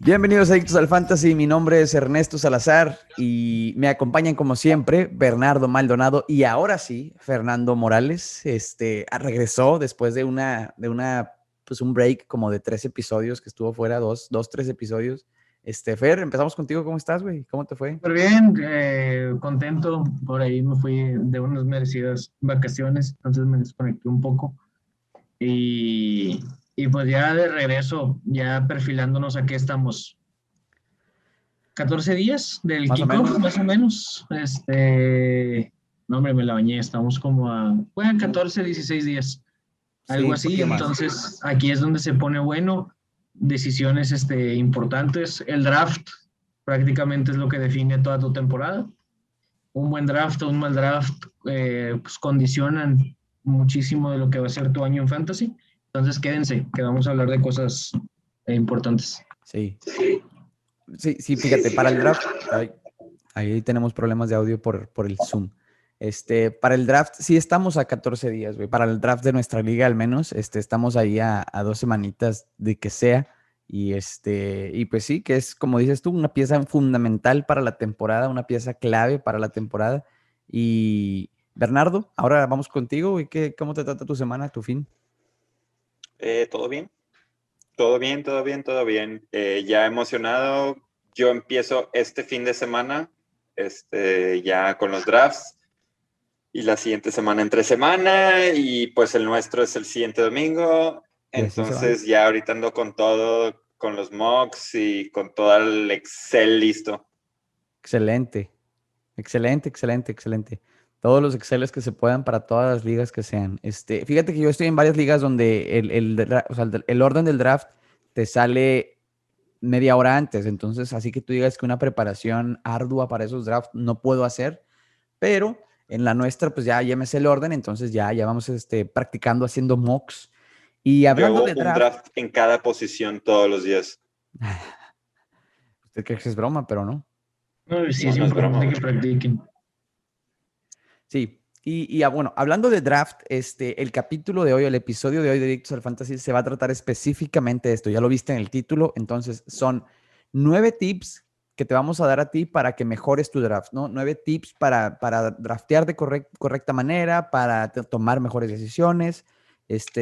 Bienvenidos Adictos al Fantasy, mi nombre es Ernesto Salazar y me acompañan como siempre Bernardo Maldonado y ahora sí, Fernando Morales, regresó después de pues un break como de 3 episodios que estuvo fuera, tres episodios. Fer, empezamos contigo, ¿cómo estás, güey? ¿Cómo te fue? Súper bien, contento. Por ahí me fui de unas merecidas vacaciones, entonces me desconecté un poco. Y, y pues ya de regreso, ya perfilándonos, aquí estamos. 14 días del Más o kickoff, menos. más o menos. No, hombre, me la bañé, estamos como bueno, 14, 16 días, Sí, algo un así. poquillo más. Entonces, aquí es donde se pone bueno, decisiones importantes. El draft prácticamente es lo que define toda tu temporada. Un buen draft o un mal draft pues condicionan muchísimo de lo que va a ser tu año en fantasy. Entonces quédense, que vamos a hablar de cosas importantes. Sí, sí, fíjate, para el draft, ahí tenemos problemas de audio por el Zoom. Para el draft, sí estamos a 14 días, güey. Para el draft de nuestra liga, al menos, estamos ahí a 2 semanitas de que sea. Y pues sí, que es, como dices tú, una pieza fundamental para la temporada, una pieza clave para la temporada. Y Bernardo, ahora vamos contigo, güey. ¿Cómo te trata tu semana, tu fin? ¿Todo bien? Todo bien, todo bien, todo bien. Ya emocionado. Yo empiezo este fin de semana, ya con los drafts. Y la siguiente semana entre semana. Y pues el nuestro es el siguiente domingo. Y así se van. Entonces ya ahorita ando con todo, con los mocks y con todo el Excel listo. Excelente, excelente, excelente, excelente. Todos los Exceles que se puedan para todas las ligas que sean. Fíjate que yo estoy en varias ligas donde o sea, el orden del draft te sale media hora antes. Entonces, así que tú digas que una preparación ardua para esos drafts no puedo hacer, pero en la nuestra, pues ya me sé el orden, entonces ya vamos practicando haciendo mocks. Y Yo hablando hago de un draft, draft en cada posición todos los días. usted cree que es broma, pero no. No, sí No, es no es broma, importante güey. que practiquen. Sí, bueno, hablando de draft, el capítulo de hoy, el episodio de hoy de Adictos al Fantasy se va a tratar específicamente de esto. Ya lo viste en el título, entonces son 9 tips que te vamos a dar a ti para que mejores tu draft, ¿no? 9 tips para draftear de correcta manera, para tomar mejores decisiones.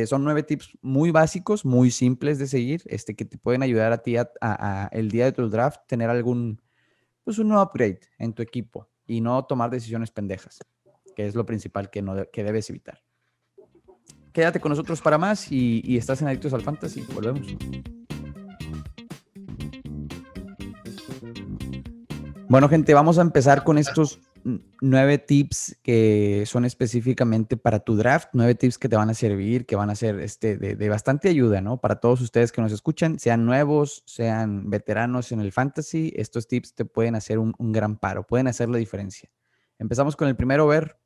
Son 9 tips muy básicos, muy simples de seguir, que te pueden ayudar a ti el día de tu draft tener pues un upgrade en tu equipo y no tomar decisiones pendejas, que es lo principal que debes evitar. Quédate con nosotros para más y estás en Adictos al Fantasy. Volvemos. Bueno, gente, vamos a empezar con estos 9 tips que son específicamente para tu draft, 9 tips que te van a servir, que van a ser de bastante ayuda, ¿no? Para todos ustedes que nos escuchan, sean nuevos, sean veteranos en el fantasy, estos tips te pueden hacer un gran paro, pueden hacer la diferencia. Empezamos con el primero, Ver.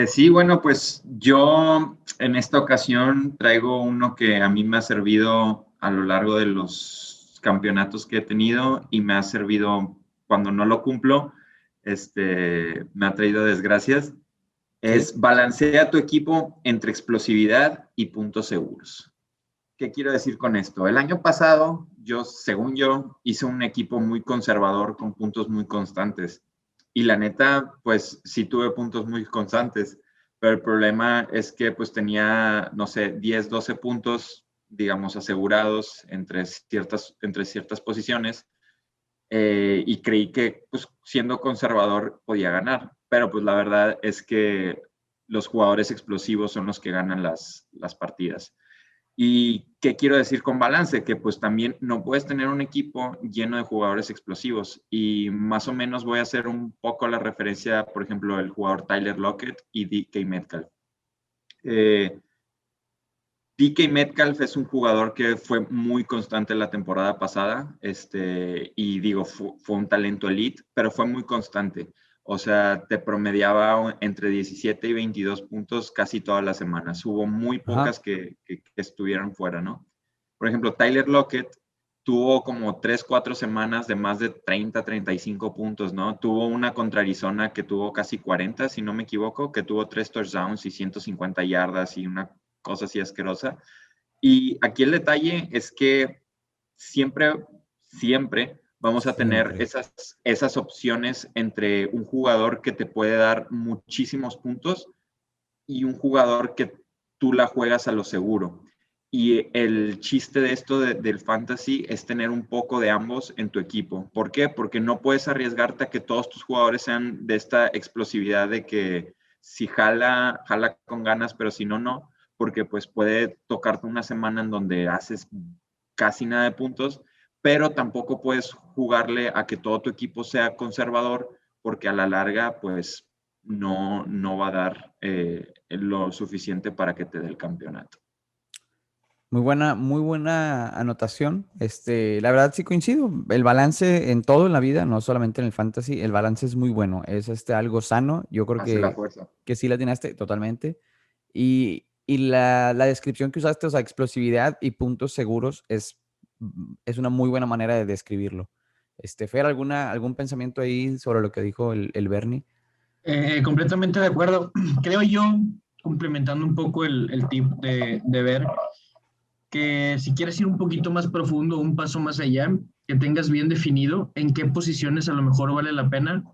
Sí, bueno, pues yo en esta ocasión traigo uno que a mí me ha servido a lo largo de los campeonatos que he tenido y me ha servido cuando no lo cumplo, me ha traído desgracias. ¿Sí? Es balancea tu equipo entre explosividad y puntos seguros. ¿Qué quiero decir con esto? El año pasado, según yo, hice un equipo muy conservador con puntos muy constantes. Y la neta, pues sí tuve puntos muy constantes, pero el problema es que pues tenía, no sé, 10, 12 puntos, digamos, asegurados entre ciertas posiciones y creí que pues siendo conservador podía ganar, pero pues la verdad es que los jugadores explosivos son los que ganan las partidas. ¿Y qué quiero decir con balance? Que pues también no puedes tener un equipo lleno de jugadores explosivos y más o menos voy a hacer un poco la referencia, por ejemplo, el jugador Tyler Lockett y DK Metcalf. DK Metcalf es un jugador que fue muy constante la temporada pasada, y digo, fue un talento elite, pero fue muy constante. O sea, te promediaba entre 17 y 22 puntos casi todas las semanas. Hubo muy Ajá. pocas que estuvieran fuera, ¿no? Por ejemplo, Tyler Lockett tuvo como 3, 4 semanas de más de 30, 35 puntos, ¿no? Tuvo una contra Arizona que tuvo casi 40, si no me equivoco, que tuvo 3 touchdowns y 150 yardas y una cosa así asquerosa. Y aquí el detalle es que siempre vamos a tener esas opciones entre un jugador que te puede dar muchísimos puntos y un jugador que tú la juegas a lo seguro. Y el chiste de esto del fantasy es tener un poco de ambos en tu equipo. ¿Por qué? Porque no puedes arriesgarte a que todos tus jugadores sean de esta explosividad de que si jala con ganas, pero si no, no. Porque pues puede tocarte una semana en donde haces casi nada de puntos, pero tampoco puedes jugarle a que todo tu equipo sea conservador, porque a la larga pues no va a dar lo suficiente para que te dé el campeonato. Muy buena anotación. La verdad sí coincido. El balance en todo en la vida, no solamente en el fantasy, el balance es muy bueno. Es algo sano. Yo creo Hace la fuerza. que sí la atinaste totalmente. Y la descripción que usaste, o sea, explosividad y puntos seguros, es una muy buena manera de describirlo. Fer, ¿algún pensamiento ahí sobre lo que dijo el Bernie? Completamente de acuerdo. Creo yo, complementando un poco el tip de ver, que si quieres ir un poquito más profundo, un paso más allá, que tengas bien definido en qué posiciones a lo mejor vale la pena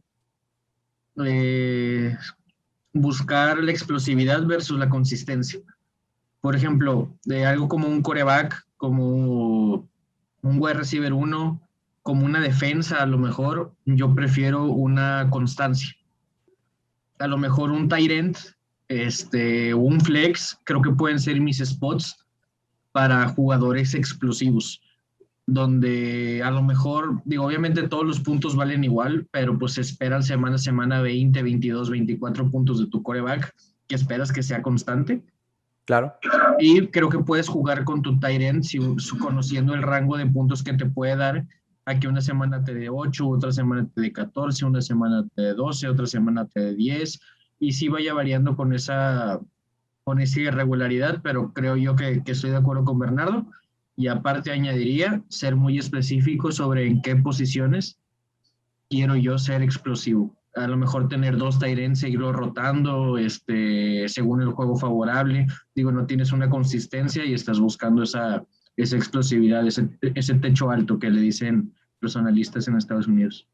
buscar la explosividad versus la consistencia. Por ejemplo, de algo como un quarterback, como un wide receiver 1, como una defensa, a lo mejor yo prefiero una constancia. A lo mejor un tight end, un flex, creo que pueden ser mis spots para jugadores explosivos, donde a lo mejor, digo, obviamente todos los puntos valen igual, pero pues esperan semana a semana 20, 22, 24 puntos de tu quarterback, que esperas que sea constante. Claro. Y creo que puedes jugar con tu tight end conociendo el rango de puntos que te puede dar, a que una semana te dé 8, otra semana te dé 14, una semana te dé 12, otra semana te dé 10, y sí vaya variando con esa irregularidad, pero creo yo que estoy de acuerdo con Bernardo. Y aparte añadiría ser muy específico sobre en qué posiciones quiero yo ser explosivo. A lo mejor tener 2 tight ends, seguirlo rotando según el juego favorable. Digo, no tienes una consistencia y estás buscando esa explosividad, ese techo alto que le dicen los analistas en Estados Unidos.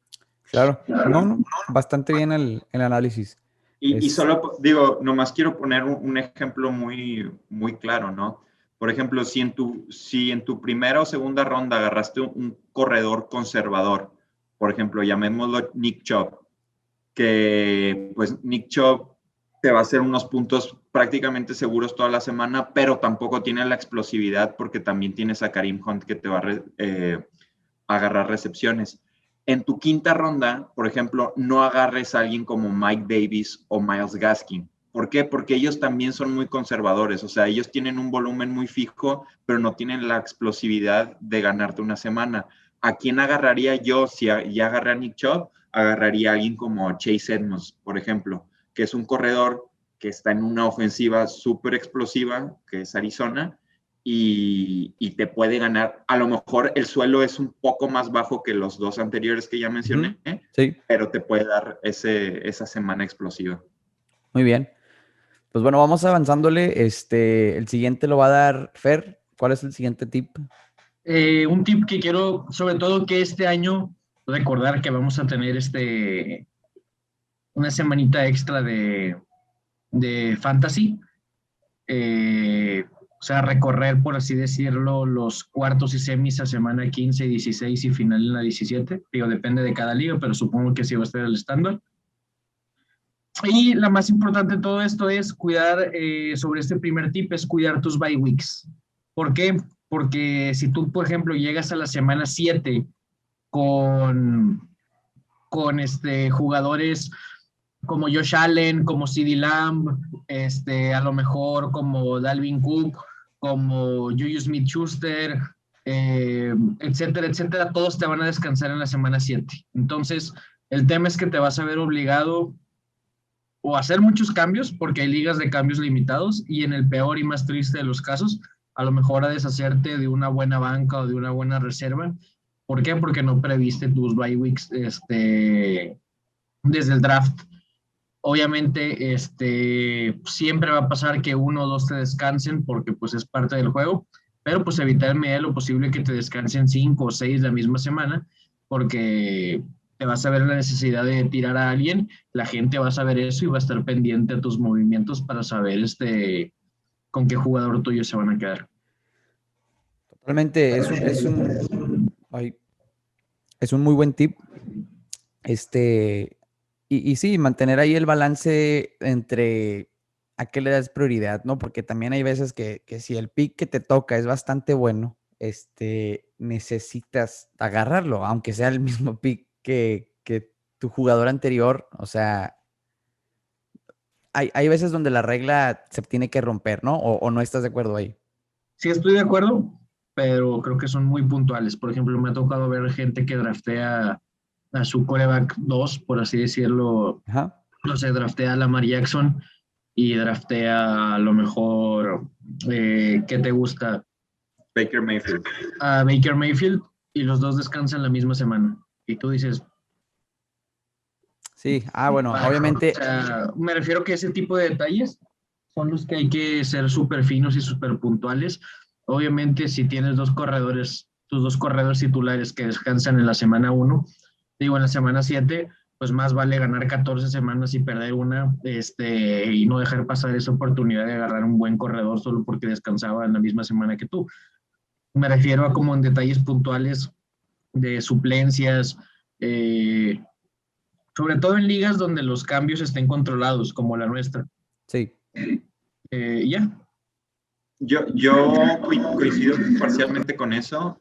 Claro, no, bastante bien el análisis. Y solo digo, nomás quiero poner un ejemplo muy, muy claro, ¿no? Por ejemplo, si en tu primera o segunda ronda agarraste un corredor conservador, por ejemplo, llamémoslo Nick Chubb, que pues Nick Chubb te va a hacer unos puntos prácticamente seguros toda la semana, pero tampoco tiene la explosividad porque también tienes a Kareem Hunt que te va a agarrar recepciones. En tu quinta ronda, por ejemplo, no agarres a alguien como Mike Davis o Myles Gaskin. ¿Por qué? Porque ellos también son muy conservadores. O sea, ellos tienen un volumen muy fijo, pero no tienen la explosividad de ganarte una semana. ¿A quién agarraría yo? Si ya agarré a Nick Chubb, agarraría a alguien como Chase Edmonds, por ejemplo, que es un corredor que está en una ofensiva súper explosiva, que es Arizona, y te puede ganar. A lo mejor el suelo es un poco más bajo que los 2 anteriores que ya mencioné, sí, pero te puede dar esa semana explosiva. Muy bien. Pues bueno, vamos avanzándole. El siguiente lo va a dar Fer. ¿Cuál es el siguiente tip? Un tip que quiero, sobre todo que este año, recordar que vamos a tener una semanita extra de fantasy. O sea, recorrer, por así decirlo, los cuartos y semis a semana 15, 16 y final en la 17. Digo, depende de cada liga, pero supongo que sí va a estar el estándar. Y la más importante de todo esto es cuidar, sobre este primer tip, es cuidar tus bye weeks. ¿Por qué? Porque si tú, por ejemplo, llegas a la semana 7 con jugadores como Josh Allen, como CeeDee Lamb, a lo mejor como Dalvin Cook, como Juju Smith-Schuster, etcétera, etcétera, todos te van a descansar en la semana 7. Entonces, el tema es que te vas a ver obligado o a hacer muchos cambios, porque hay ligas de cambios limitados, y en el peor y más triste de los casos, a lo mejor a deshacerte de una buena banca o de una buena reserva. ¿Por qué? Porque no previste tus bye weeks desde el draft. Obviamente, siempre va a pasar que 1 o 2 te descansen porque pues es parte del juego, pero pues evitar en medida de lo posible que te descansen 5 o 6 la misma semana, porque te vas a ver la necesidad de tirar a alguien, la gente va a saber eso y va a estar pendiente a tus movimientos para saber con qué jugador tuyo se van a quedar. Totalmente, ay, es un muy buen tip. Y sí, mantener ahí el balance entre a qué le das prioridad, ¿no? Porque también hay veces que si el pick que te toca es bastante bueno, necesitas agarrarlo, aunque sea el mismo pick que tu jugador anterior. O sea, hay veces donde la regla se tiene que romper, ¿no? O no estás de acuerdo ahí. Sí, estoy de acuerdo, pero creo que son muy puntuales. Por ejemplo, me ha tocado ver gente que draftea a su quarterback 2, por así decirlo. Ajá. No sé, draftea a Lamar Jackson y draftea a lo mejor, ¿qué te gusta? Baker Mayfield. A Baker Mayfield, y los dos descansan la misma semana. Y tú dices, Sí, bueno, o obviamente, sea, me refiero que ese tipo de detalles son los que hay que ser súper finos y súper puntuales. Obviamente, si tienes tus dos corredores titulares que descansan en la semana 1, digo, en la semana 7, pues más vale ganar 14 semanas y perder una, y no dejar pasar esa oportunidad de agarrar un buen corredor solo porque descansaba en la misma semana que tú. Me refiero a como en detalles puntuales de suplencias, sobre todo en ligas donde los cambios estén controlados, como la nuestra. sí. Ya. Yo coincido parcialmente con eso.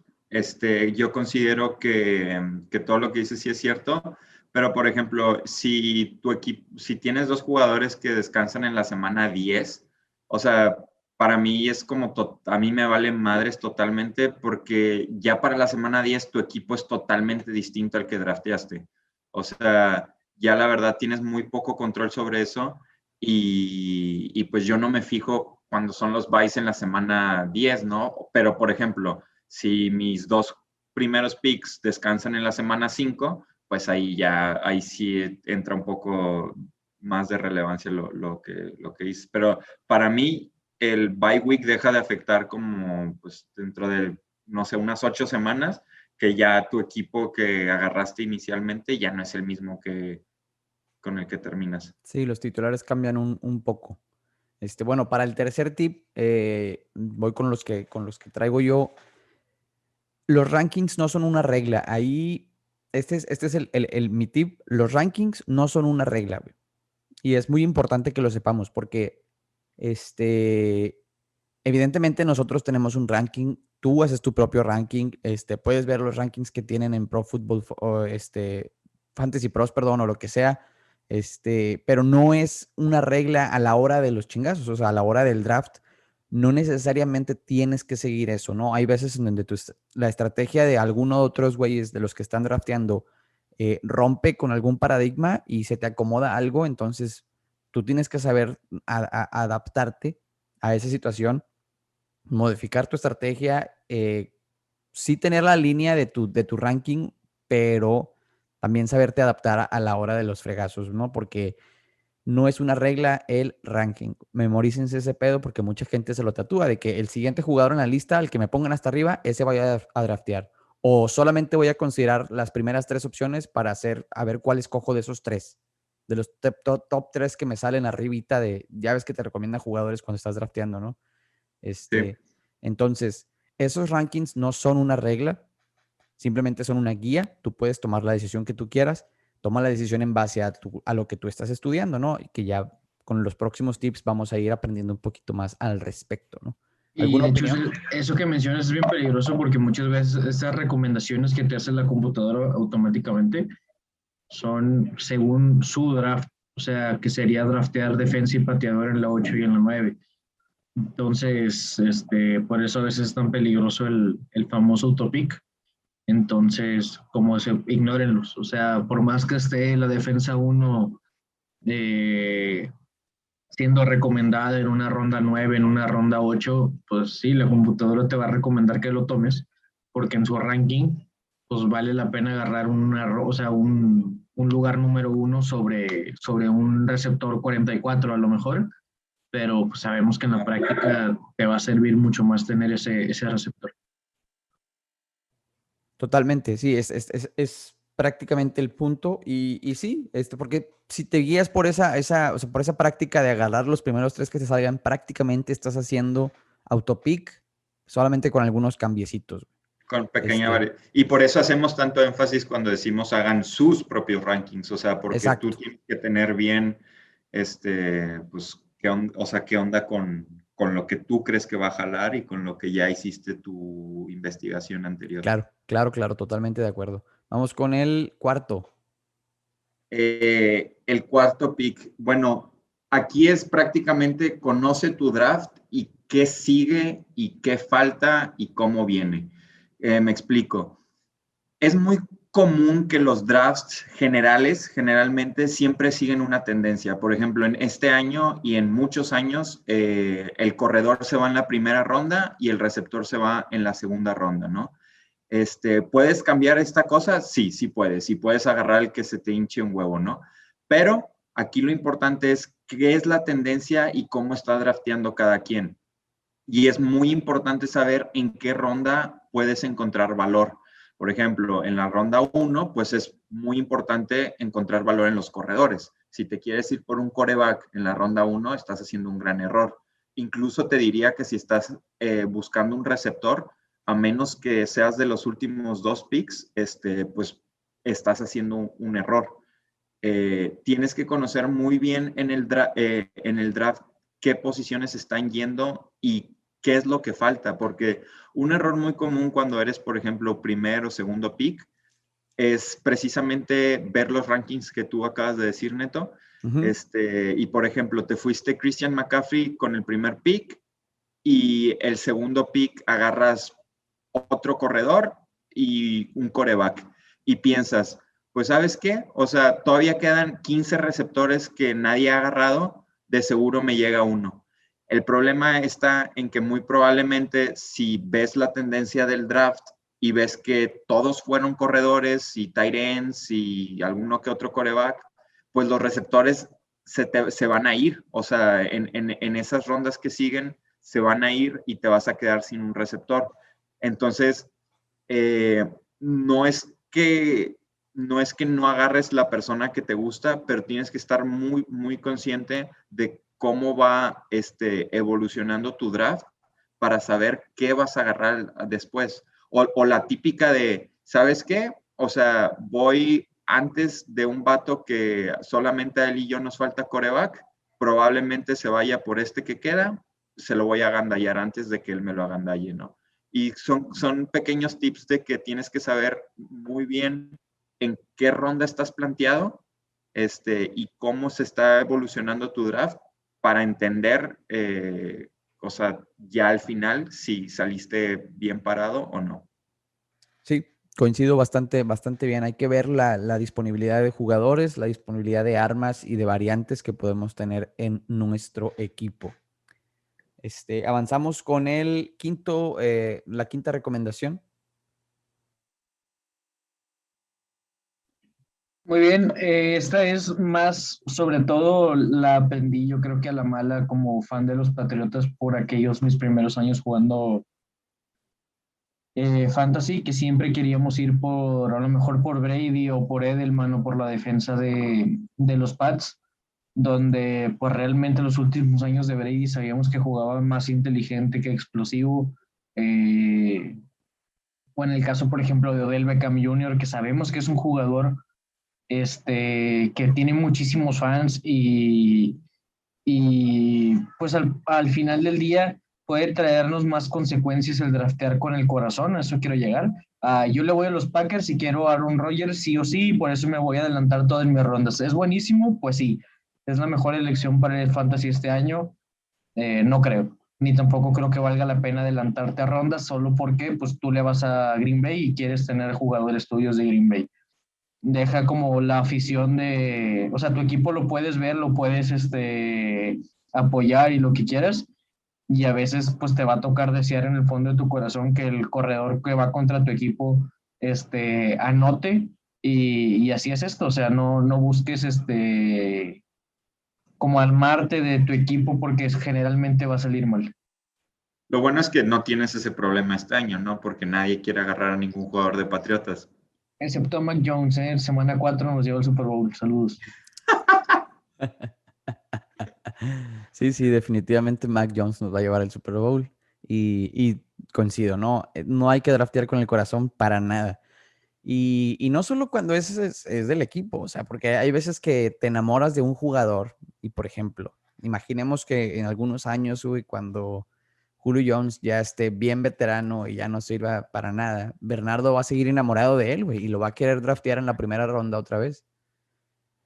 Yo considero que todo lo que dices sí es cierto, pero por ejemplo, si tu equipo, si tienes dos jugadores que descansan en la semana 10, o sea, para mí es como, a mí me valen madres totalmente, porque ya para la semana 10 tu equipo es totalmente distinto al que drafteaste. O sea, ya la verdad tienes muy poco control sobre eso, y pues yo no me fijo cuando son los buys en la semana 10, ¿no? Pero, por ejemplo, si mis dos primeros picks descansan en la semana 5, pues ahí sí entra un poco más de relevancia lo que hice. Pero para mí, el bye week deja de afectar como, pues, dentro de, no sé, unas 8 semanas, que ya tu equipo que agarraste inicialmente ya no es el mismo con el que terminas. Sí, los titulares cambian un poco. Bueno, para el tercer tip, voy con los que traigo yo. Los rankings no son una regla. Ahí, este es mi tip. Los rankings no son una regla, güey. Y es muy importante que lo sepamos porque, evidentemente nosotros tenemos un ranking. Tú haces tu propio ranking. Puedes ver los rankings que tienen en Pro Football o Fantasy Pros, perdón, o lo que sea. Pero no es una regla a la hora de los chingazos, o sea, a la hora del draft. No necesariamente tienes que seguir eso, ¿no? Hay veces en donde la estrategia de alguno de otros güeyes de los que están drafteando rompe con algún paradigma y se te acomoda algo, entonces tú tienes que saber adaptarte a esa situación, modificar tu estrategia, sí tener la línea de tu ranking, pero también saberte adaptar a la hora de los fregazos, ¿no? Porque no es una regla el ranking. Memorícense ese pedo porque mucha gente se lo tatúa de que el siguiente jugador en la lista, al que me pongan hasta arriba, ese vaya a draftear. O solamente voy a considerar las primeras 3 opciones para a ver cuál escojo de esos 3. De los top 3 que me salen arribita ya ves que te recomiendan jugadores cuando estás drafteando, ¿no? Sí. Entonces, esos rankings no son una regla, simplemente son una guía. Tú puedes tomar la decisión que tú quieras. Toma la decisión en base a lo que tú estás estudiando, ¿no? Y que ya con los próximos tips vamos a ir aprendiendo un poquito más al respecto, ¿no? Y de hecho, opinión? eso que mencionas es bien peligroso porque muchas veces esas recomendaciones que te hace la computadora automáticamente son según su draft, o sea, que sería draftear defensa y pateador en la 8 y en la 9. Entonces, por eso a veces es tan peligroso el famoso autopick. Entonces, como ignórenlos. O sea, por más que esté la defensa 1 siendo recomendada en una ronda 9, en una ronda 8, pues sí, la computadora te va a recomendar que lo tomes, porque en su ranking, pues vale la pena agarrar un lugar número 1 sobre un receptor 44 a lo mejor, pero pues, sabemos que en la práctica te va a servir mucho más tener ese receptor. Totalmente, sí, es prácticamente el punto y sí, porque si te guías por o sea, por esa práctica de agarrar los primeros 3 que te salgan, prácticamente estás haciendo autopick solamente con algunos cambiecitos. Con pequeña variedad. Y por eso hacemos tanto énfasis cuando decimos hagan sus propios rankings, o sea, porque Exacto. tú tienes que tener bien, pues, qué onda con lo que tú crees que va a jalar y con lo que ya hiciste tu investigación anterior. Claro, totalmente de acuerdo. Vamos con el cuarto. El cuarto pick, bueno, aquí es prácticamente conoce tu draft y qué sigue y qué falta y cómo viene. Me explico. Es muy común que los drafts generalmente siempre siguen una tendencia. Por ejemplo, en este año y en muchos años, el corredor se va en la primera ronda y el receptor se va en la segunda ronda, ¿no? ¿Puedes cambiar esta cosa? Sí, sí puedes. Sí puedes agarrar el que se te hinche un huevo, ¿no? Pero aquí lo importante es qué es la tendencia y cómo está drafteando cada quien. Y es muy importante saber en qué ronda puedes encontrar valor. Por ejemplo, en la ronda 1, pues es muy importante encontrar valor en los corredores. Si te quieres ir por un quarterback en la ronda 1, estás haciendo un gran error. Incluso te diría que si estás buscando un receptor, a menos que seas de los últimos 2 picks, pues estás haciendo un error. Tienes que conocer muy bien en el draft qué posiciones están yendo y qué es lo que falta, porque un error muy común cuando eres, por ejemplo, primer o segundo pick es precisamente ver los rankings que tú acabas de decir, Neto. Y, por ejemplo, te fuiste Christian McCaffrey con el primer pick y el segundo pick agarras otro corredor y un quarterback. Y piensas, pues, ¿sabes qué? O sea, todavía quedan 15 receptores que nadie ha agarrado, de seguro me llega uno. El problema está en que muy probablemente si ves la tendencia del draft y ves que todos fueron corredores y tight ends y alguno que otro quarterback, pues los receptores se van a ir. O sea, en esas rondas que siguen, se van a ir y te vas a quedar sin un receptor. Entonces, no es que no agarres la persona que te gusta, pero tienes que estar muy, muy consciente de cómo va evolucionando tu draft para saber qué vas a agarrar después. O la típica de, ¿sabes qué? O sea, voy antes de un vato que solamente a él y yo nos falta quarterback, probablemente se vaya por este que queda, se lo voy a agandallar antes de que él me lo agandalle, ¿no? Y son pequeños tips de que tienes que saber muy bien en qué ronda estás planteado y cómo se está evolucionando tu draft para entender, o sea, ya al final si saliste bien parado o no. Sí, coincido bastante bien. Hay que ver la disponibilidad de jugadores, la disponibilidad de armas y de variantes que podemos tener en nuestro equipo. Avanzamos con el quinto, la quinta recomendación. Muy bien, esta es más, sobre todo la aprendí yo creo que a la mala como fan de los Patriotas por aquellos mis primeros años jugando Fantasy, que siempre queríamos ir por, a lo mejor por Brady o por Edelman o por la defensa de los Pats, donde pues realmente los últimos años de Brady sabíamos que jugaba más inteligente que explosivo. O en el caso, por ejemplo, de Odell Beckham Jr., que sabemos que es un jugador que tiene muchísimos fans y pues al final del día puede traernos más consecuencias el draftear con el corazón, a eso quiero llegar. Yo le voy a los Packers y quiero a Aaron Rodgers sí o sí, por eso me voy a adelantar todas mis rondas. ¿Es buenísimo? Pues sí, es la mejor elección para el Fantasy este año. No creo, ni tampoco creo que valga la pena adelantarte a rondas solo porque pues tú le vas a Green Bay y quieres tener jugadores tuyos de Green Bay. Deja como la afición de, o sea, tu equipo lo puedes ver, lo puedes apoyar y lo que quieras, y a veces pues te va a tocar desear en el fondo de tu corazón que el corredor que va contra tu equipo anote y así es esto, o sea, no busques como armarte de tu equipo porque generalmente va a salir mal. Lo bueno es que no tienes ese problema este año, ¿no? Porque nadie quiere agarrar a ningún jugador de Patriotas. Excepto Mac Jones, semana 4 nos lleva al Super Bowl. Saludos. Sí, sí, definitivamente Mac Jones nos va a llevar al Super Bowl. Y coincido, ¿no? No hay que draftear con el corazón para nada. Y no solo cuando es del equipo, o sea, porque hay veces que te enamoras de un jugador y, por ejemplo, imaginemos que en algunos años, güey, cuando Julio Jones ya esté bien veterano y ya no sirva para nada, Bernardo va a seguir enamorado de él, güey, y lo va a querer draftear en la primera ronda otra vez.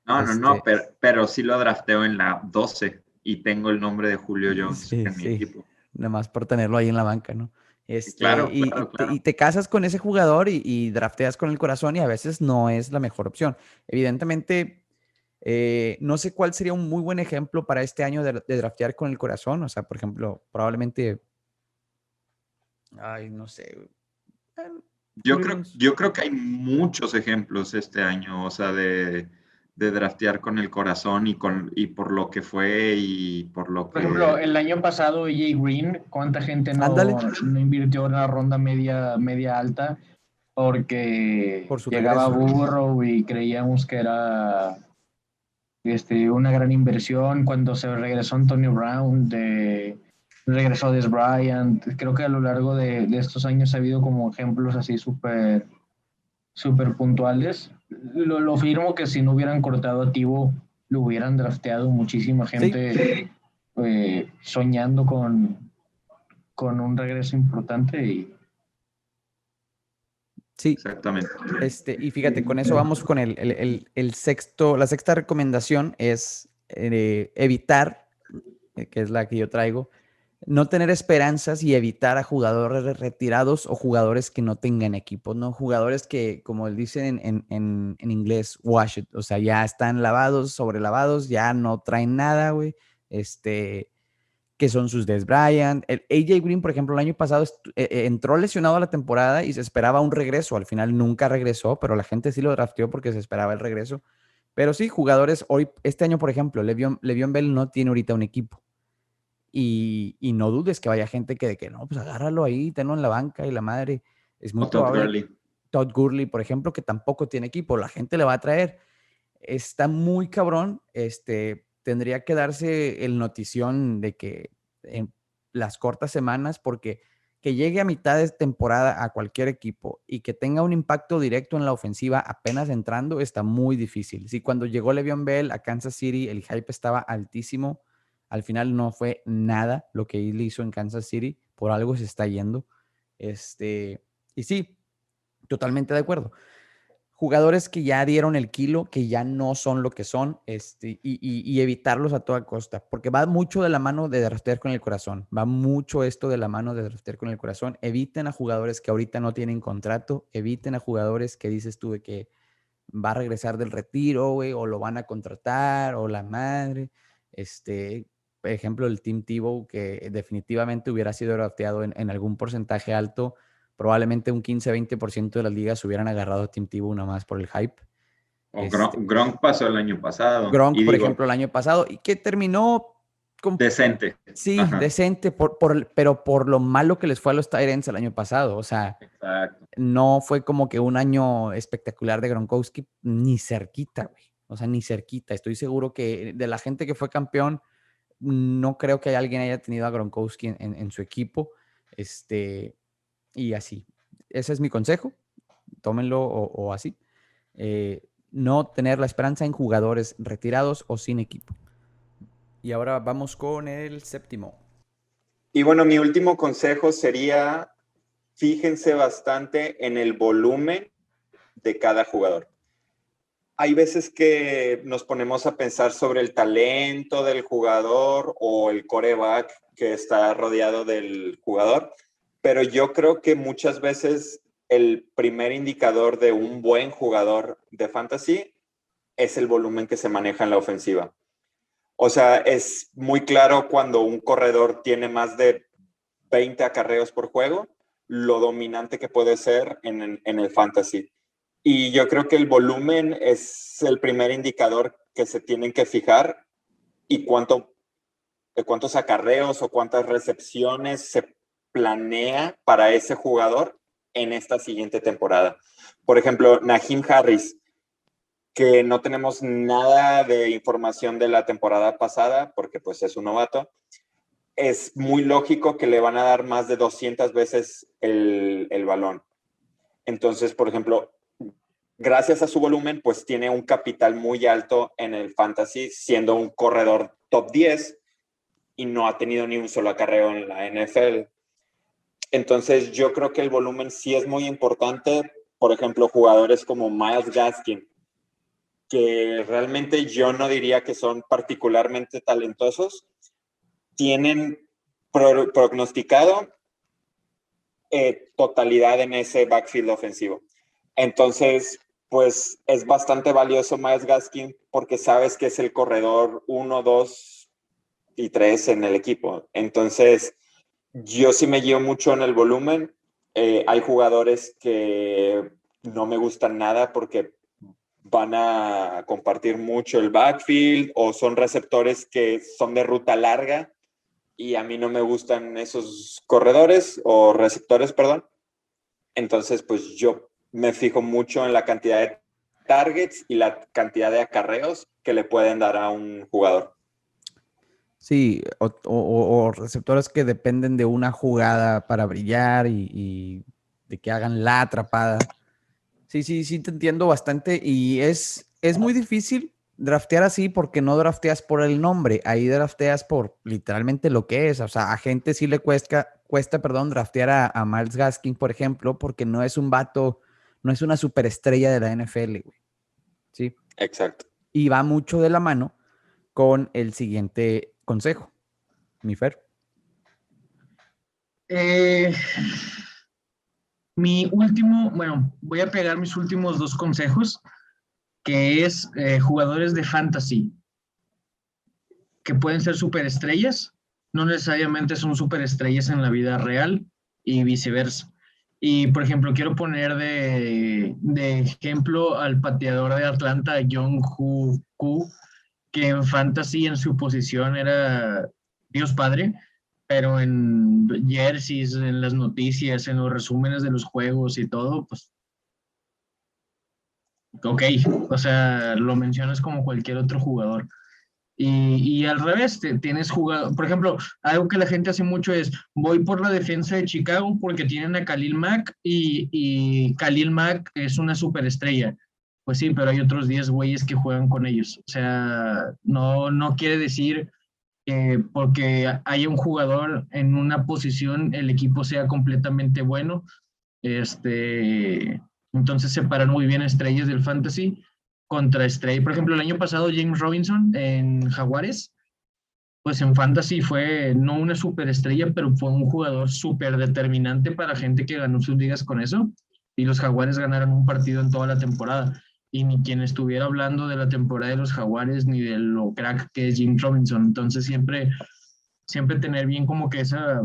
No, pero sí lo drafteo en la 12 y tengo el nombre de Julio Jones Sí, en mi sí, equipo. nada más por tenerlo ahí en la banca, ¿no? Claro, Y, claro, claro. y te casas con ese jugador y drafteas con el corazón y a veces no es la mejor opción. Evidentemente, no sé cuál sería un muy buen ejemplo para este año de draftear con el corazón. O sea, por ejemplo, probablemente, ay, no sé. Yo Julio creo, Jones. yo creo que hay muchos ejemplos este año, o sea, de draftear con el corazón y por lo que fue y por lo Por ejemplo, que... el año pasado, AJ Green, ¿cuánta gente Ándale, no invirtió en la ronda media alta? Porque por su llegaba regreso. Burrow y creíamos que era una gran inversión. Cuando se regresó Antonio Brown, regresó Des Bryant. Creo que a lo largo de estos años ha habido como ejemplos así súper puntuales. Lo firmo que si no hubieran cortado a Tivo, lo hubieran drafteado muchísima Sí, gente soñando con un regreso importante. Y sí. Exactamente. Y fíjate, con eso vamos con la sexta recomendación es evitar, que es la que yo traigo, no tener esperanzas y evitar a jugadores retirados o jugadores que no tengan equipos, ¿no? Jugadores que, como dicen en inglés, washed, o sea, ya están lavados, sobrelavados, ya no traen nada, güey. Que son sus Dez Bryant. El AJ Green, por ejemplo, el año pasado entró lesionado a la temporada y se esperaba un regreso. Al final nunca regresó, pero la gente sí lo drafteó porque se esperaba el regreso. Pero sí, jugadores, hoy, este año, por ejemplo, Le'Veon Bell no tiene ahorita un equipo. Y no dudes que vaya gente que de que no, pues agárralo ahí, tenlo en la banca y la madre. Es muy O Todd probable. Gurley. Todd Gurley, por ejemplo, que tampoco tiene equipo, la gente le va a traer. Está muy cabrón. Tendría que darse el notición de que en las cortas semanas, porque que llegue a mitad de temporada a cualquier equipo y que tenga un impacto directo en la ofensiva apenas entrando, está muy difícil. Si cuando llegó Le'Veon Bell a Kansas City, el hype estaba altísimo, al final no fue nada lo que él hizo en Kansas City, por algo se está yendo. Y sí, totalmente de acuerdo. Jugadores que ya dieron el kilo, que ya no son lo que son, y evitarlos a toda costa, porque va mucho de la mano de draftear con el corazón, va mucho esto de la mano de draftear con el corazón. Eviten a jugadores que ahorita no tienen contrato, eviten a jugadores que dices tú de que va a regresar del retiro, güey, o lo van a contratar, o la madre. Por ejemplo, el Tim Tebow, que definitivamente hubiera sido drafteado en algún porcentaje alto, probablemente un 15-20% de las ligas hubieran agarrado a Tim Tebow nada más por el hype. O Gronk pasó el año pasado. Gronk, Y por digo, ejemplo, el año pasado, y que terminó con, decente. sí, Ajá. decente, pero por lo malo que les fue a los Tyrants el año pasado. O sea, Exacto. no fue como que un año espectacular de Gronkowski, ni cerquita, güey. O sea, ni cerquita. Estoy seguro que de la gente que fue campeón, no creo que alguien haya tenido a Gronkowski en su equipo. Y así. Ese es mi consejo. Tómenlo o así. No tener la esperanza en jugadores retirados o sin equipo. Y ahora vamos con el séptimo. Y bueno, mi último consejo sería, fíjense bastante en el volumen de cada jugador. Hay veces que nos ponemos a pensar sobre el talento del jugador o el quarterback que está rodeado del jugador, pero yo creo que muchas veces el primer indicador de un buen jugador de fantasy es el volumen que se maneja en la ofensiva. O sea, es muy claro cuando un corredor tiene más de 20 acarreos por juego, lo dominante que puede ser en el fantasy. Y yo creo que el volumen es el primer indicador que se tienen que fijar y cuántos acarreos o cuántas recepciones se planea para ese jugador en esta siguiente temporada. Por ejemplo, Najee Harris, que no tenemos nada de información de la temporada pasada porque pues es un novato, es muy lógico que le van a dar más de 200 veces el balón. Entonces, por ejemplo, gracias a su volumen, pues tiene un capital muy alto en el fantasy, siendo un corredor top 10 y no ha tenido ni un solo acarreo en la NFL. Entonces, yo creo que el volumen sí es muy importante. Por ejemplo, jugadores como Myles Gaskin, que realmente yo no diría que son particularmente talentosos, tienen prognosticado totalidad en ese backfield ofensivo. Entonces, pues es bastante valioso Myles Gaskin porque sabes que es el corredor 1, 2 y 3 en el equipo. Entonces, yo sí me guío mucho en el volumen. Hay jugadores que no me gustan nada porque van a compartir mucho el backfield o son receptores que son de ruta larga y a mí no me gustan esos corredores o receptores, perdón. Entonces, pues yo me fijo mucho en la cantidad de targets y la cantidad de acarreos que le pueden dar a un jugador. Sí, o receptores que dependen de una jugada para brillar y de que hagan la atrapada. Sí, te entiendo bastante y es muy difícil draftear así porque no drafteas por el nombre, ahí drafteas por literalmente lo que es. O sea, a gente sí le cuesta draftear a Myles Gaskin, por ejemplo, porque no es un vato, no es una superestrella de la NFL, güey. Sí. Exacto. Y va mucho de la mano con el siguiente consejo, mi Fer. Voy a pegar mis últimos dos consejos, que es jugadores de fantasy que pueden ser superestrellas, no necesariamente son superestrellas en la vida real y viceversa. Y, por ejemplo, quiero poner de ejemplo al pateador de Atlanta, Young-Hoo Koo, que en fantasy en su posición era Dios Padre, pero en jerseys, en las noticias, en los resúmenes de los juegos y todo, pues, ok, o sea, lo mencionas como cualquier otro jugador. Y al revés, tienes jugado, por ejemplo, algo que la gente hace mucho es, voy por la defensa de Chicago porque tienen a Khalil Mack y Khalil Mack es una superestrella. Pues sí, pero hay otros 10 güeyes que juegan con ellos. O sea, no quiere decir que porque haya un jugador en una posición, el equipo sea completamente bueno. Entonces separan muy bien estrellas del fantasy contra estrella. Por ejemplo, el año pasado James Robinson en Jaguares, pues en fantasy fue no una superestrella, pero fue un jugador súper determinante para gente que ganó sus ligas con eso. Y los Jaguares ganaron un partido en toda la temporada. Y ni quien estuviera hablando de la temporada de los Jaguares ni de lo crack que es James Robinson. Entonces siempre tener bien como que esa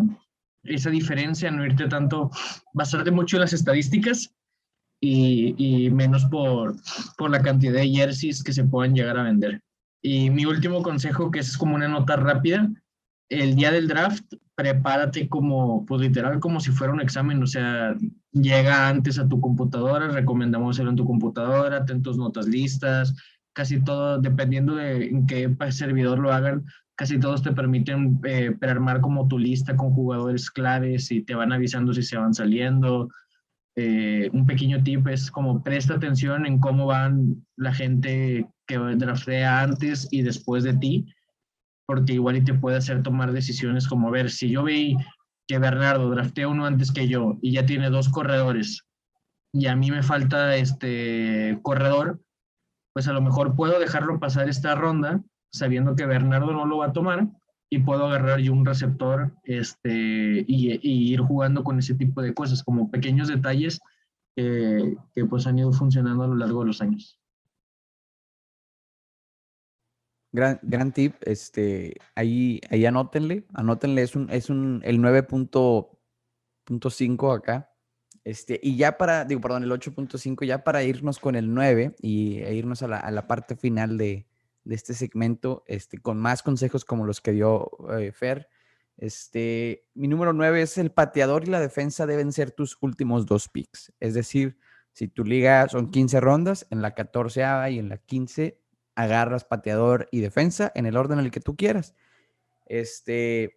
diferencia, no irte tanto, basarte mucho en las estadísticas y menos por la cantidad de jerseys que se puedan llegar a vender. Y mi último consejo, que es como una nota rápida, el día del draft, prepárate como, pues literal, como si fuera un examen, o sea, llega antes a tu computadora, recomendamos hacerlo en tu computadora, ten tus notas listas, casi todo, dependiendo de en qué servidor lo hagan, casi todos te permiten prearmar como tu lista con jugadores claves y te van avisando si se van saliendo. Un pequeño tip es como presta atención en cómo van la gente que draftea antes y después de ti, porque igual y te puede hacer tomar decisiones como, ver, si yo vi que Bernardo draftea uno antes que yo y ya tiene 2 corredores y a mí me falta este corredor, pues a lo mejor puedo dejarlo pasar esta ronda sabiendo que Bernardo no lo va a tomar y puedo agarrar yo un receptor y ir jugando con ese tipo de cosas, como pequeños detalles que pues han ido funcionando a lo largo de los años. Gran tip, ahí anótenle, el 9.5 acá, y ya el 8.5, ya para irnos con el 9 e irnos a la parte final de este segmento, con más consejos como los que dio Fer. Mi número 9 es el pateador y la defensa deben ser tus últimos 2 picks. Es decir, si tu liga son 15 rondas, en la 14ª y en la 15 agarras pateador y defensa en el orden en el que tú quieras. ¿Esto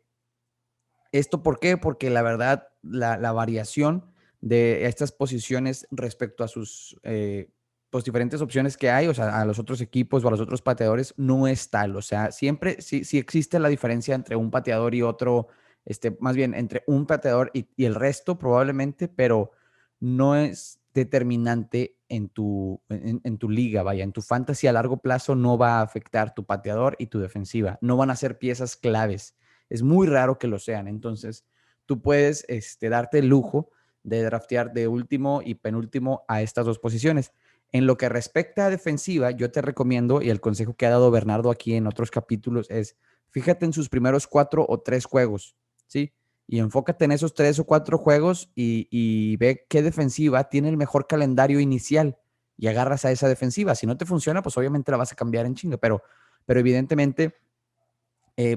por qué? Porque la verdad, la variación de estas posiciones respecto a sus diferentes opciones que hay, o sea, a los otros equipos o a los otros pateadores, no es tal. O sea, siempre sí existe la diferencia entre un pateador y otro, más bien entre un pateador y el resto probablemente, pero no es determinante en tu liga, vaya, en tu fantasy a largo plazo no va a afectar tu pateador y tu defensiva, no van a ser piezas claves. Es muy raro que lo sean. Entonces, tú puedes darte el lujo de draftear de último y penúltimo a estas 2 posiciones. En lo que respecta a defensiva, yo te recomiendo, y el consejo que ha dado Bernardo aquí en otros capítulos es, fíjate en sus primeros 4 o 3 juegos, ¿sí? Y enfócate en esos 3 o 4 juegos y ve qué defensiva tiene el mejor calendario inicial y agarras a esa defensiva. Si no te funciona, pues obviamente la vas a cambiar en chinga, pero evidentemente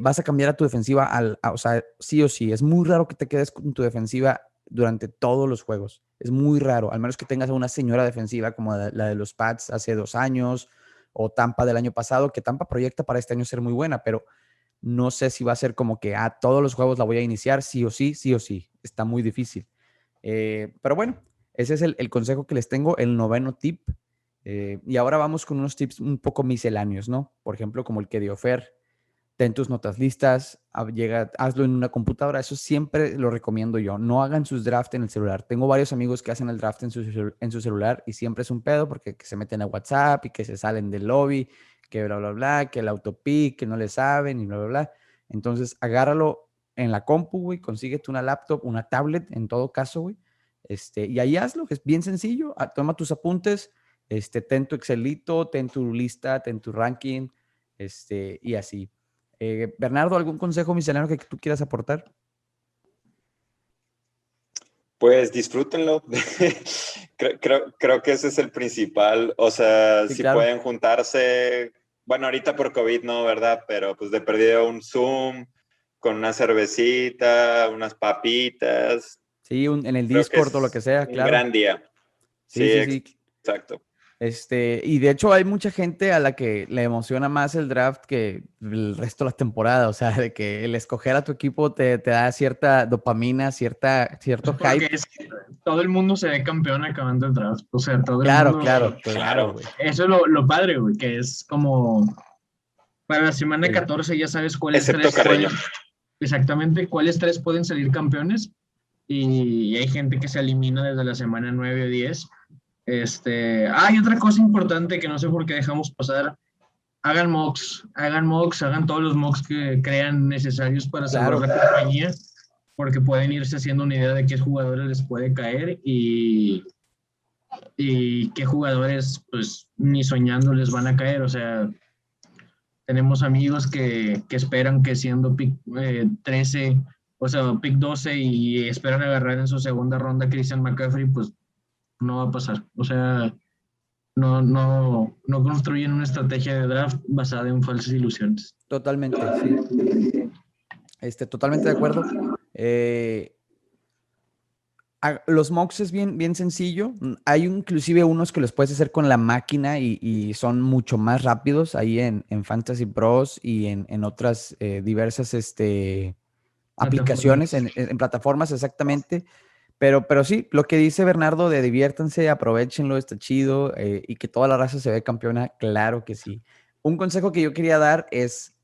vas a cambiar a tu defensiva, o sea, sí o sí. Es muy raro que te quedes con tu defensiva durante todos los juegos. Es muy raro, al menos que tengas a una señora defensiva como la de los Pats hace 2 años o Tampa del año pasado, que Tampa proyecta para este año ser muy buena, pero no sé si va a ser como que a todos los juegos la voy a iniciar, sí o sí, sí o sí. Está muy difícil. Pero bueno, ese es el consejo que les tengo, el 9º tip. Y ahora vamos con unos tips un poco misceláneos, ¿no? Por ejemplo, como el que dio Fer. Ten tus notas listas, hazlo en una computadora. Eso siempre lo recomiendo yo. No hagan sus drafts en el celular. Tengo varios amigos que hacen el draft en su celular y siempre es un pedo porque se meten a WhatsApp y que se salen del lobby, que bla, bla, bla, que el autopick, que no le saben y bla, bla, bla. Entonces, agárralo en la compu, güey. Consíguete una laptop, una tablet, en todo caso, güey. Y ahí hazlo, que es bien sencillo. Toma tus apuntes, ten tu Excelito, ten tu lista, ten tu ranking, y así. Bernardo, ¿algún consejo misceláneo que tú quieras aportar? Pues disfrútenlo. Creo que ese es el principal. O sea, Sí, si claro. pueden juntarse, bueno, ahorita por COVID no, ¿verdad? Pero pues de perdido un Zoom con una cervecita, unas papitas. Sí, en el Creo que Discord o lo es que sea, un claro. gran día. Sí, Sí, sí, sí. exacto. Y de hecho hay mucha gente a la que le emociona más el draft que el resto de la temporada. O sea, de que el escoger a tu equipo te da cierta dopamina, cierto Porque hype. es que todo el mundo se ve campeón acabando el draft. O sea, todo el Claro, mundo. claro, güey. Eso es lo padre, güey, que es como para la semana 14 ya sabes cuáles Excepto 3 Carreño. exactamente cuáles 3 pueden salir campeones. Y hay gente que se elimina desde la semana 9 o 10. Hay otra cosa importante que no sé por qué dejamos pasar. Hagan mocks, hagan todos los mocks que crean necesarios para salvar Claro. la compañía, porque pueden irse haciendo una idea de qué jugadores les puede caer y qué jugadores, pues, ni soñando les van a caer. O sea, tenemos amigos que esperan que siendo pick 13, o sea, pick 12 y esperan agarrar en su segunda ronda a Christian McCaffrey, pues no va a pasar. O sea, no construyen una estrategia de draft basada en falsas ilusiones. Totalmente, sí. Totalmente de acuerdo. Los mocks es bien sencillo. Hay inclusive unos que los puedes hacer con la máquina y son mucho más rápidos ahí en Fantasy Pros y en otras diversas aplicaciones, en plataformas exactamente. Pero sí, lo que dice Bernardo de diviértanse, aprovechenlo, está chido y que toda la raza se ve campeona, claro que sí. Un consejo que yo quería dar es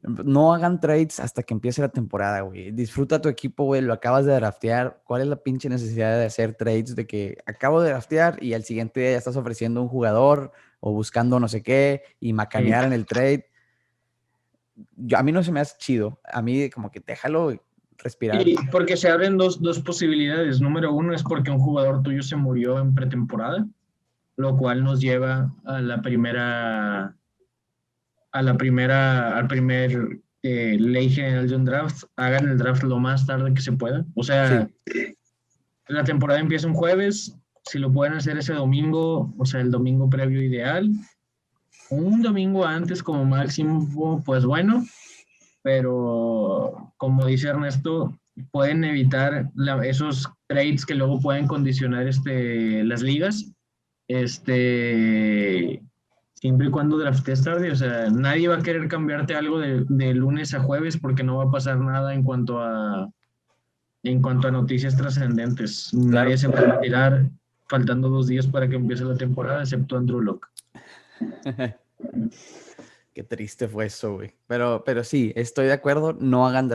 no hagan trades hasta que empiece la temporada, güey. Disfruta tu equipo, güey. Lo acabas de draftear. ¿Cuál es la pinche necesidad de hacer trades de que acabo de draftear y al siguiente día ya estás ofreciendo un jugador o buscando no sé qué y macanear en el trade? A mí no se me hace chido. A mí como que déjalo respirar. Y porque se abren dos posibilidades. Número uno es porque un jugador tuyo se murió en pretemporada, lo cual nos lleva a al primer ley general de un draft. Hagan el draft lo más tarde que se pueda. O sea, Sí. la temporada empieza un jueves. Si lo pueden hacer ese domingo, o sea, el domingo previo ideal. un domingo antes como máximo, pues bueno, pero como dice Ernesto, pueden evitar esos trades que luego pueden condicionar las ligas, siempre y cuando draftes tarde. O sea, nadie va a querer cambiarte algo de lunes a jueves porque no va a pasar nada en cuanto a noticias trascendentes. Claro. Nadie se va a retirar faltando 2 días para que empiece la temporada, excepto Andrew Luck. Qué triste fue eso, güey. Pero sí, estoy de acuerdo. No hagan,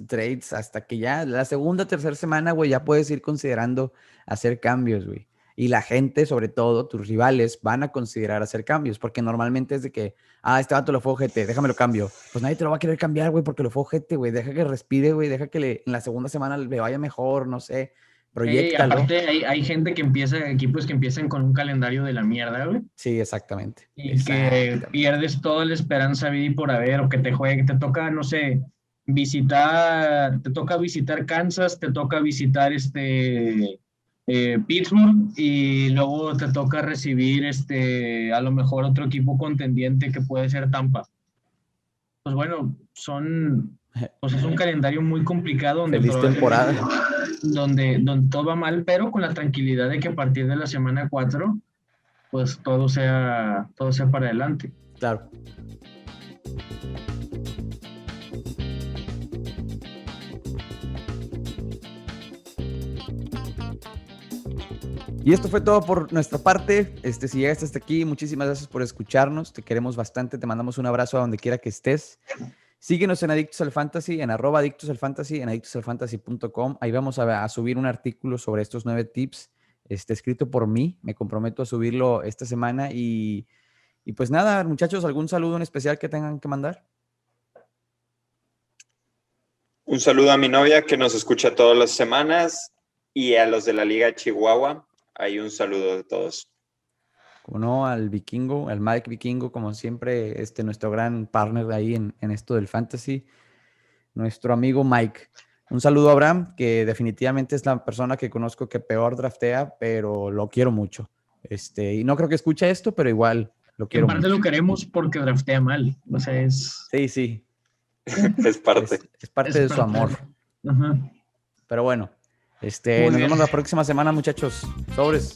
trades hasta que ya la segunda, tercera semana, güey, ya puedes ir considerando hacer cambios, güey. Y la gente, sobre todo, tus rivales, van a considerar hacer cambios, porque normalmente es de que, este vato lo fue ojete, déjame lo cambio. Pues nadie te lo va a querer cambiar, güey, porque lo fue ojete, güey. Deja que respire, güey, deja que en la segunda semana le vaya mejor, no sé. Proyéctalo. Aparte, hay gente equipos que empiezan con un calendario de la mierda, güey. Sí, exactamente. Y que pierdes toda la esperanza vida y por haber, o que te toca, no sé, te toca visitar Kansas, te toca visitar Pittsburgh, y luego te toca recibir a lo mejor otro equipo contendiente que puede ser Tampa. Pues bueno, es un calendario muy complicado donde Feliz temporada. donde todo va mal, pero con la tranquilidad de que a partir de la semana 4, pues todo sea para adelante. Claro. Y esto fue todo por nuestra parte. Si llegaste hasta aquí, muchísimas gracias por escucharnos. Te queremos bastante. Te mandamos un abrazo a donde quiera que estés. Síguenos en Adictos al Fantasy, en @adictosalfantasy, en adictosalfantasy.com. Ahí vamos a subir un artículo sobre estos 9 tips, escrito por mí. Me comprometo a subirlo esta semana. Y pues nada, muchachos, ¿algún saludo en especial que tengan que mandar? Un saludo a mi novia que nos escucha todas las semanas y a los de la Liga de Chihuahua. Hay un saludo de todos. Como no, al Vikingo, al Mike Vikingo, como siempre, nuestro gran partner ahí en esto del fantasy, nuestro amigo Mike. Un saludo a Abraham, que definitivamente es la persona que conozco que peor draftea, pero lo quiero mucho. Y no creo que escuche esto, pero igual lo quiero mucho. En parte lo queremos porque draftea mal. O sea, es... Sí. Es parte. Es parte de su amor. Ajá. Pero bueno, nos vemos la próxima semana, muchachos. Sobres.